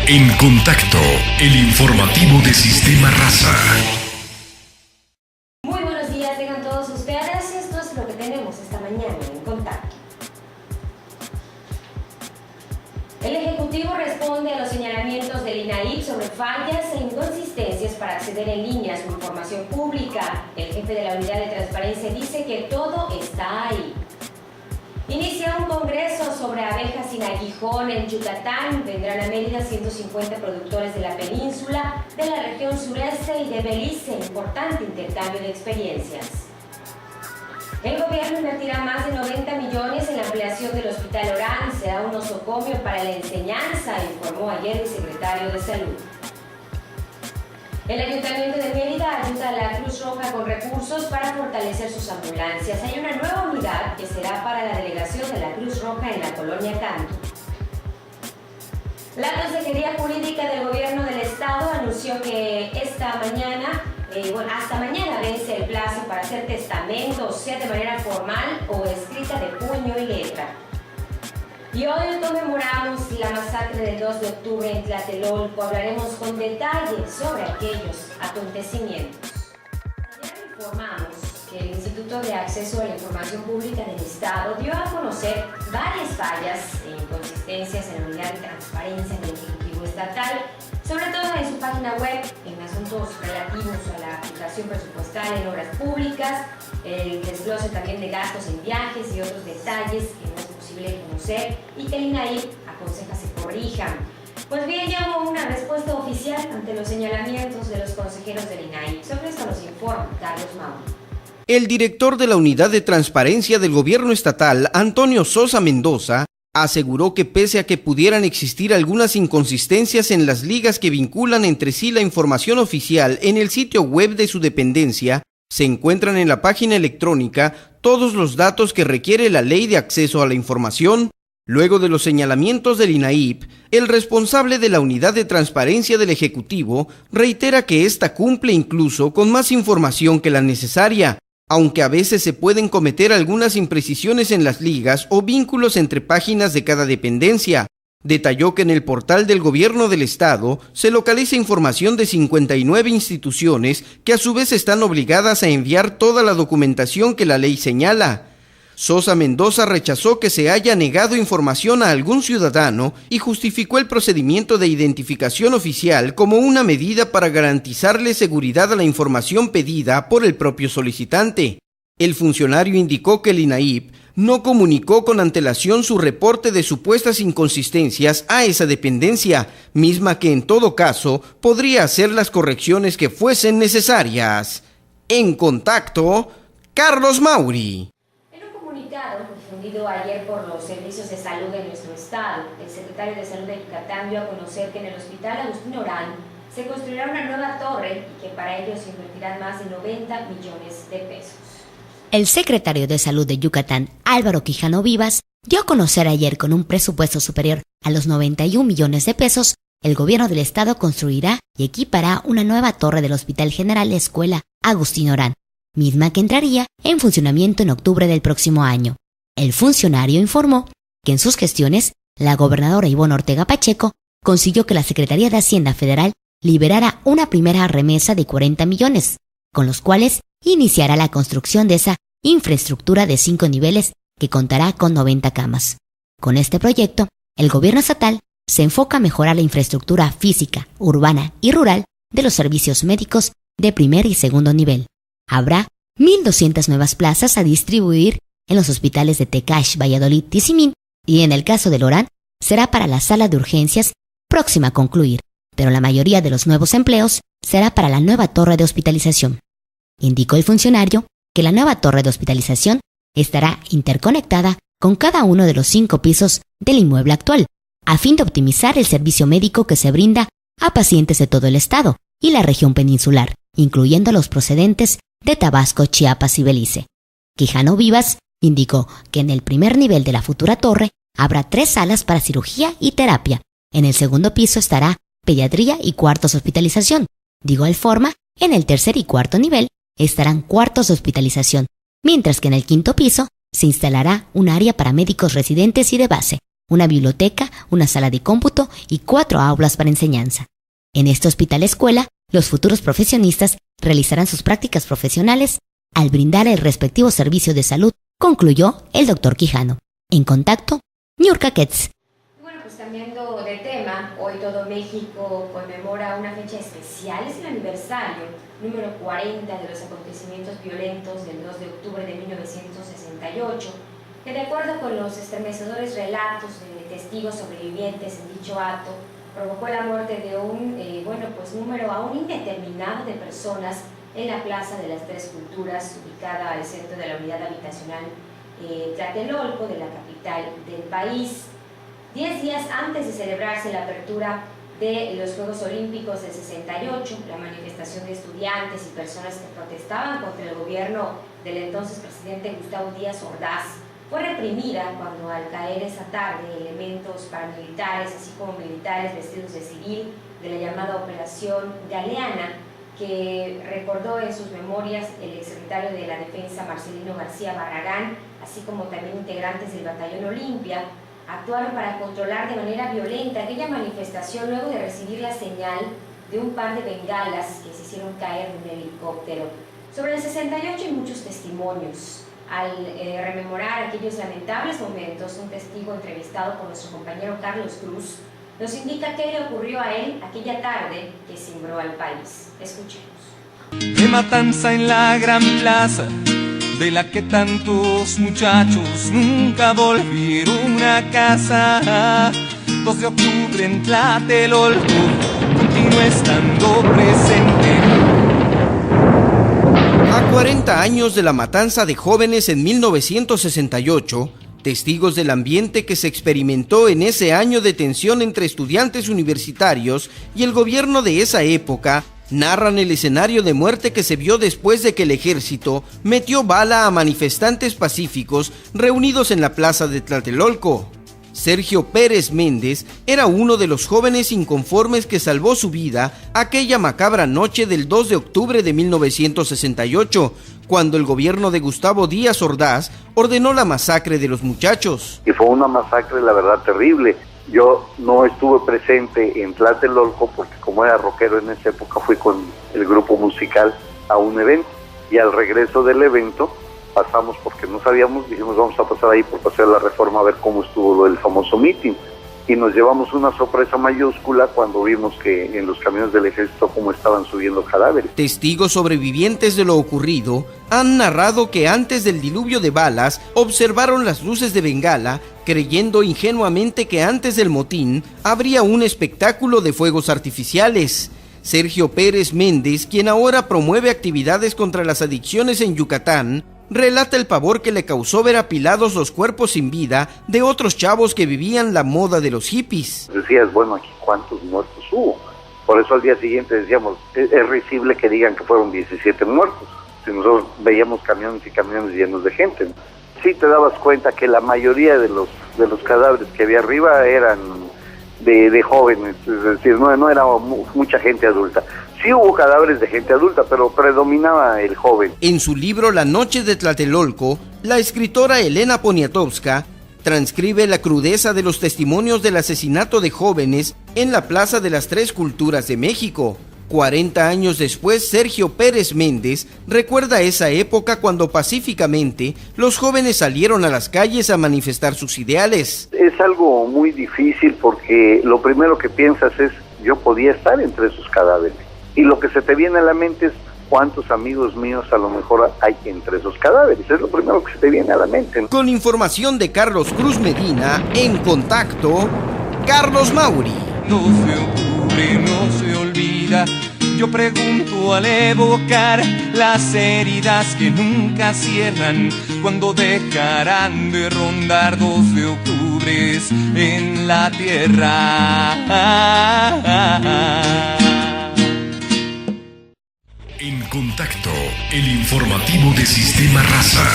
En Contacto, el informativo de Sistema Raza. Muy buenos días, tengan todos ustedes. Esto es lo que tenemos esta mañana en Contacto. El Ejecutivo responde a los señalamientos del INAIP sobre fallas e inconsistencias para acceder en línea a su información pública. El jefe de la Unidad de Transparencia dice que todo está ahí. Inicia un congreso sobre abejas sin aguijón en Yucatán. Vendrán a Mérida 150 productores de la península, de la región sureste y de Belice. Importante intercambio de experiencias. El gobierno invertirá más de 90 millones en la ampliación del Hospital Orán. Será un nosocomio para la enseñanza, informó ayer el secretario de Salud. El Ayuntamiento de Mérida ayuda a la Cruz Roja con recursos para fortalecer sus ambulancias. Hay una nueva unidad que será para la delegación de la Cruz Roja en la colonia Canto. La Consejería Jurídica del Gobierno del Estado anunció que hasta mañana vence el plazo para hacer testamentos, sea de manera formal o escrita de puño y letra. Y hoy conmemoramos la masacre del 2 de octubre en Tlatelolco. Hablaremos con detalle sobre aquellos acontecimientos. Ayer informamos que el Instituto de Acceso a la Información Pública del Estado dio a conocer varias fallas e inconsistencias en la Unidad de Transparencia del Ejecutivo Estatal, sobre todo en su página web, en asuntos relativos a la aplicación presupuestal en obras públicas, el desglose también de gastos en viajes y otros detalles que no es posible conocer y que el INAIP aconseja se corrijan. Pues bien, ya hubo una respuesta oficial ante los señalamientos de los consejeros del INAIP. Sobre esto nos informa Carlos Mauri. El director de la Unidad de Transparencia del Gobierno Estatal, Antonio Sosa Mendoza, aseguró que pese a que pudieran existir algunas inconsistencias en las ligas que vinculan entre sí la información oficial en el sitio web de su dependencia, se encuentran en la página electrónica todos los datos que requiere la Ley de Acceso a la Información. Luego de los señalamientos del INAIP, el responsable de la Unidad de Transparencia del Ejecutivo reitera que ésta cumple incluso con más información que la necesaria, aunque a veces se pueden cometer algunas imprecisiones en las ligas o vínculos entre páginas de cada dependencia. Detalló que en el portal del Gobierno del Estado se localiza información de 59 instituciones que a su vez están obligadas a enviar toda la documentación que la ley señala. Sosa Mendoza rechazó que se haya negado información a algún ciudadano y justificó el procedimiento de identificación oficial como una medida para garantizarle seguridad a la información pedida por el propio solicitante. El funcionario indicó que el INAIP no comunicó con antelación su reporte de supuestas inconsistencias a esa dependencia, misma que en todo caso podría hacer las correcciones que fuesen necesarias. En Contacto, Carlos Mauri. Difundido ayer por los servicios de salud de nuestro estado, el secretario de Salud de Yucatán dio a conocer que en el Hospital Agustín Orán se construirá una nueva torre y que para ello se invertirán más de 90 millones de pesos. El secretario de Salud de Yucatán, Álvaro Quijano Vivas, dio a conocer ayer con un presupuesto superior a los 91 millones de pesos, el gobierno del estado construirá y equipará una nueva torre del Hospital General Escuela Agustín Orán, misma que entraría en funcionamiento en octubre del próximo año. El funcionario informó que en sus gestiones, la gobernadora Ivonne Ortega Pacheco consiguió que la Secretaría de Hacienda Federal liberara una primera remesa de 40 millones, con los cuales iniciará la construcción de esa infraestructura de 5 niveles que contará con 90 camas. Con este proyecto, el gobierno estatal se enfoca a mejorar la infraestructura física, urbana y rural de los servicios médicos de primer y segundo nivel. Habrá 1.200 nuevas plazas a distribuir en los hospitales de Tecash, Valladolid, Tizimín, y en el caso del Orán, será para la sala de urgencias próxima a concluir, pero la mayoría de los nuevos empleos será para la nueva torre de hospitalización. Indicó el funcionario que la nueva torre de hospitalización estará interconectada con cada uno de los 5 pisos del inmueble actual, a fin de optimizar el servicio médico que se brinda a pacientes de todo el estado y la región peninsular, incluyendo los procedentes de Tabasco, Chiapas y Belice. Quijano Vivas indicó que en el primer nivel de la futura torre habrá 3 salas para cirugía y terapia. En el segundo piso estará pediatría y cuartos de hospitalización. De igual forma, en el tercer y cuarto nivel estarán cuartos de hospitalización, mientras que en el quinto piso se instalará un área para médicos residentes y de base, una biblioteca, una sala de cómputo y 4 aulas para enseñanza. En este hospital escuela, los futuros profesionistas realizarán sus prácticas profesionales al brindar el respectivo servicio de salud, concluyó el doctor Quijano. En contacto, Niurka Ketz. Bueno, pues cambiando de tema, hoy todo México conmemora una fecha especial, es el aniversario número 40 de los acontecimientos violentos del 2 de octubre de 1968, que de acuerdo con los estremecedores relatos de testigos sobrevivientes en dicho acto, provocó la muerte de un número aún indeterminado de personas en la Plaza de las Tres Culturas, ubicada al centro de la unidad habitacional Tlatelolco de la capital del país. 10 días antes de celebrarse la apertura de los Juegos Olímpicos del 68, la manifestación de estudiantes y personas que protestaban contra el gobierno del entonces presidente Gustavo Díaz Ordaz fue reprimida cuando, al caer esa tarde, elementos paramilitares, así como militares vestidos de civil, de la llamada Operación Galeana, que recordó en sus memorias el exsecretario de la Defensa Marcelino García Barragán, así como también integrantes del Batallón Olimpia, actuaron para controlar de manera violenta aquella manifestación luego de recibir la señal de un par de bengalas que se hicieron caer de un helicóptero. Sobre el 68 hay muchos testimonios. Al rememorar aquellos lamentables momentos, un testigo entrevistado por nuestro compañero Carlos Cruz nos indica qué le ocurrió a él aquella tarde que cimbró al país. Escuchemos. De matanza en la gran plaza, de la que tantos muchachos nunca volvieron a casa. 2 de octubre en Tlatelolco continúa estando presente. A 40 años de la matanza de jóvenes en 1968, testigos del ambiente que se experimentó en ese año de tensión entre estudiantes universitarios y el gobierno de esa época, narran el escenario de muerte que se vio después de que el ejército metió bala a manifestantes pacíficos reunidos en la plaza de Tlatelolco. Sergio Pérez Méndez era uno de los jóvenes inconformes que salvó su vida aquella macabra noche del 2 de octubre de 1968, cuando el gobierno de Gustavo Díaz Ordaz ordenó la masacre de los muchachos. Y fue una masacre, la verdad, terrible. Yo no estuve presente en Tlatelolco porque, como era rockero en esa época, fui con el grupo musical a un evento, y al regreso del evento pasamos, porque no sabíamos, dijimos vamos a pasar ahí por Paseo de la Reforma a ver cómo estuvo lo del famoso mitin, y nos llevamos una sorpresa mayúscula cuando vimos que en los camiones del ejército cómo estaban subiendo cadáveres. Testigos sobrevivientes de lo ocurrido han narrado que antes del diluvio de balas observaron las luces de bengala, creyendo ingenuamente que antes del motín habría un espectáculo de fuegos artificiales. Sergio Pérez Méndez, quien ahora promueve actividades contra las adicciones en Yucatán, relata el pavor que le causó ver apilados los cuerpos sin vida de otros chavos que vivían la moda de los hippies. Decías, bueno, aquí cuántos muertos hubo. Por eso al día siguiente decíamos, es risible que digan que fueron 17 muertos. Si nosotros veíamos camiones y camiones llenos de gente. Sí te dabas cuenta que la mayoría de los cadáveres que había arriba eran de jóvenes, es decir, no era mucha gente adulta. Sí hubo cadáveres de gente adulta, pero predominaba el joven. En su libro La noche de Tlatelolco, la escritora Elena Poniatowska transcribe la crudeza de los testimonios del asesinato de jóvenes en la Plaza de las Tres Culturas de México. 40 años después, Sergio Pérez Méndez recuerda esa época cuando pacíficamente los jóvenes salieron a las calles a manifestar sus ideales. Es algo muy difícil porque lo primero que piensas es, yo podía estar entre esos cadáveres. Y lo que se te viene a la mente es, ¿cuántos amigos míos a lo mejor hay entre esos cadáveres? Es lo primero que se te viene a la mente. Con información de Carlos Cruz Medina, En Contacto, Carlos Mauri. 2 de octubre no se olvida. Yo pregunto al evocar las heridas que nunca cierran, ¿cuándo dejarán de rondar 2 de octubre en la tierra? En Contacto, el informativo de Sistema Raza.